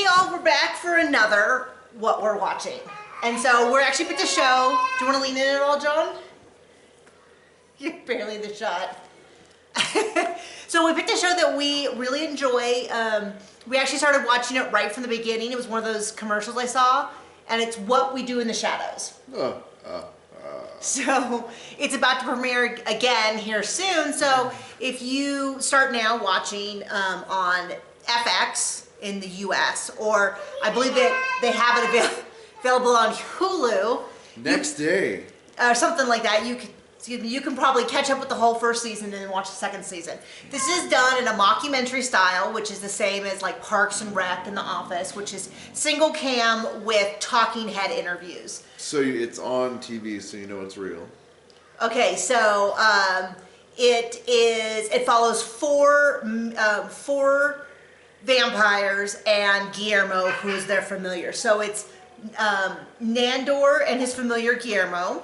y'all, we're back for another What We're Watching. And so we're actually picked a show. Do you want to lean in at all, John? You're barely in the shot. So we picked a show that we really enjoy. We actually started watching it right from the beginning. It was one of those commercials I saw, and it's What We Do in the Shadows. So it's about to premiere again here soon. So if you start now watching on FX in the US, or I believe that they have it available on Hulu next day, or something like that, you can probably catch up with the whole first season and then watch the second season. This is done in a mockumentary style, which is the same as like Parks and Rec and The Office, which is single cam with talking head interviews. So it's on TV, so you know it's real. Okay, so it follows four vampires and Guillermo, who is their familiar. So it's Nandor and his familiar Guillermo.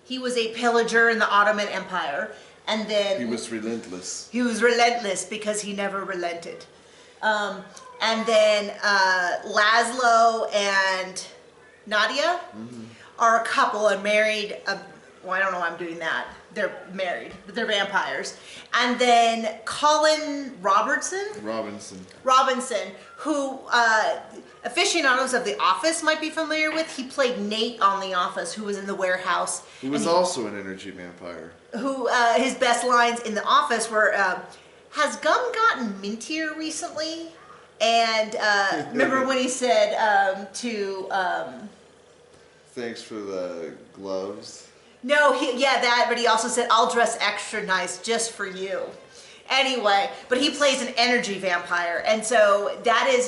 He was a pillager in the Ottoman Empire, and then he was relentless. He was relentless because he never relented. And then Laszlo and Nadia are a couple and married. Well, I don't know why I'm doing that. They're married, but they're vampires. And then Colin Robinson, who aficionados of The Office might be familiar with. He played Nate on The Office, who was in the warehouse. Who was also an energy vampire. Who his best lines in The Office were, "Has gum gotten mintier recently?" And remember when he said thanks for the gloves. No, but he also said, "I'll dress extra nice just for you." Anyway, but he plays an energy vampire, and so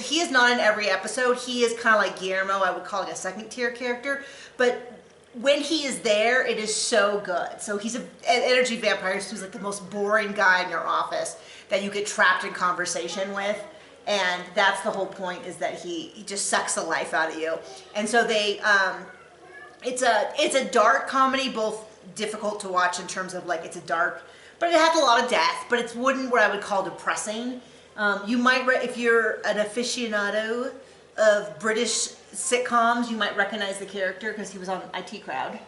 he is not in every episode. He is kind of like Guillermo. I would call it a second tier character, but when he is there, it is so good. So he's an energy vampire who's like the most boring guy in your office that you get trapped in conversation with, and that's the whole point, is that he just sucks the life out of you. And so it's a dark comedy, both difficult to watch in terms of like it's a dark, but it has a lot of death, but it's what I would call depressing. You might, if you're an aficionado of British sitcoms, you might recognize the character because he was on IT Crowd,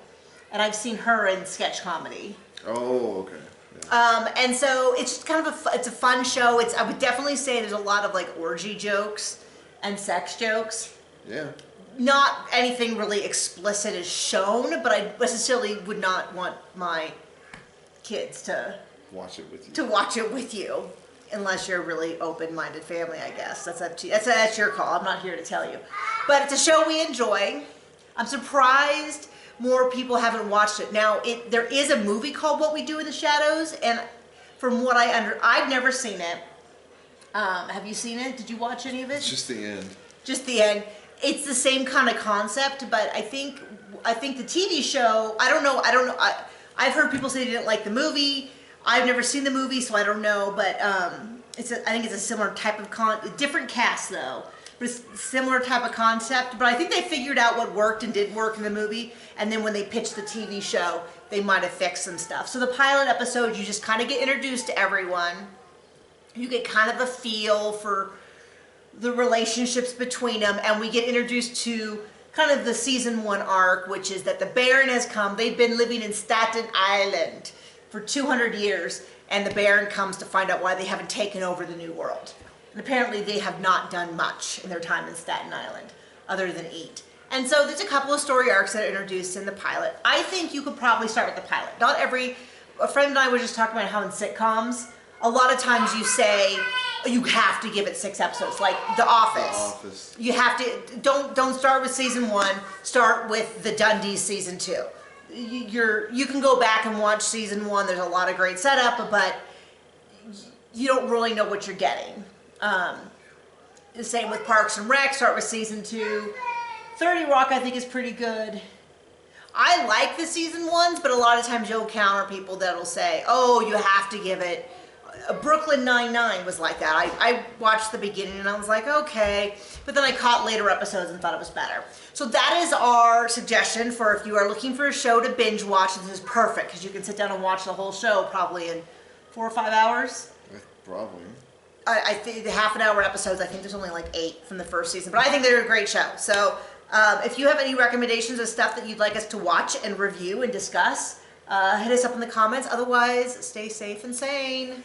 and I've seen her in sketch comedy. Oh, okay. Yeah. And so it's just kind of it's a fun show. I would definitely say there's a lot of like orgy jokes and sex jokes. Yeah. Not anything really explicit is shown, but I necessarily would not want my kids to watch it with you. Unless you're a really open-minded family, I guess. That's up to you. That's your call. I'm not here to tell you. But it's a show we enjoy. I'm surprised more people haven't watched it. Now, there is a movie called What We Do in the Shadows, and from what I've never seen it. Have you seen it? Did you watch any of it? It's just the end. Just the end. It's the same kind of concept, but I think the TV show, I don't know. I've heard people say they didn't like the movie. I've never seen the movie, so I don't know, but I think it's a similar type of different cast though, but it's a similar type of concept. But I think they figured out what worked and didn't work in the movie, and then when they pitched the TV show, they might have fixed some stuff. So the pilot episode, you just kind of get introduced to everyone. You get kind of a feel for the relationships between them, and we get introduced to kind of the season 1 arc, which is that the Baron has come. They've been living in Staten Island for 200 years, and the Baron comes to find out why they haven't taken over the New World. And apparently they have not done much in their time in Staten Island, other than eat. And so there's a couple of story arcs that are introduced in the pilot. I think you could probably start with the pilot. A friend and I were just talking about how in sitcoms, a lot of times you say, you have to give it 6 episodes, like The Office. You have to, don't start with season 1, start with the Dundies season 2. You can go back and watch season 1, there's a lot of great setup, but you don't really know what you're getting. The same with Parks and Rec, start with season 2. 30 Rock I think is pretty good. I like the season 1s, but a lot of times you'll encounter people that'll say, oh, you have to give it. Brooklyn Nine-Nine was like that. I watched the beginning and I was like, okay, but then I caught later episodes and thought it was better. So that is our suggestion for if you are looking for a show to binge watch. This is perfect because you can sit down and watch the whole show probably in 4 or 5 hours. Probably. I think the half-an-hour episodes. I think there's only like 8 from the first season, but I think they're a great show. So if you have any recommendations of stuff that you'd like us to watch and review and discuss, hit us up in the comments. Otherwise, stay safe and sane.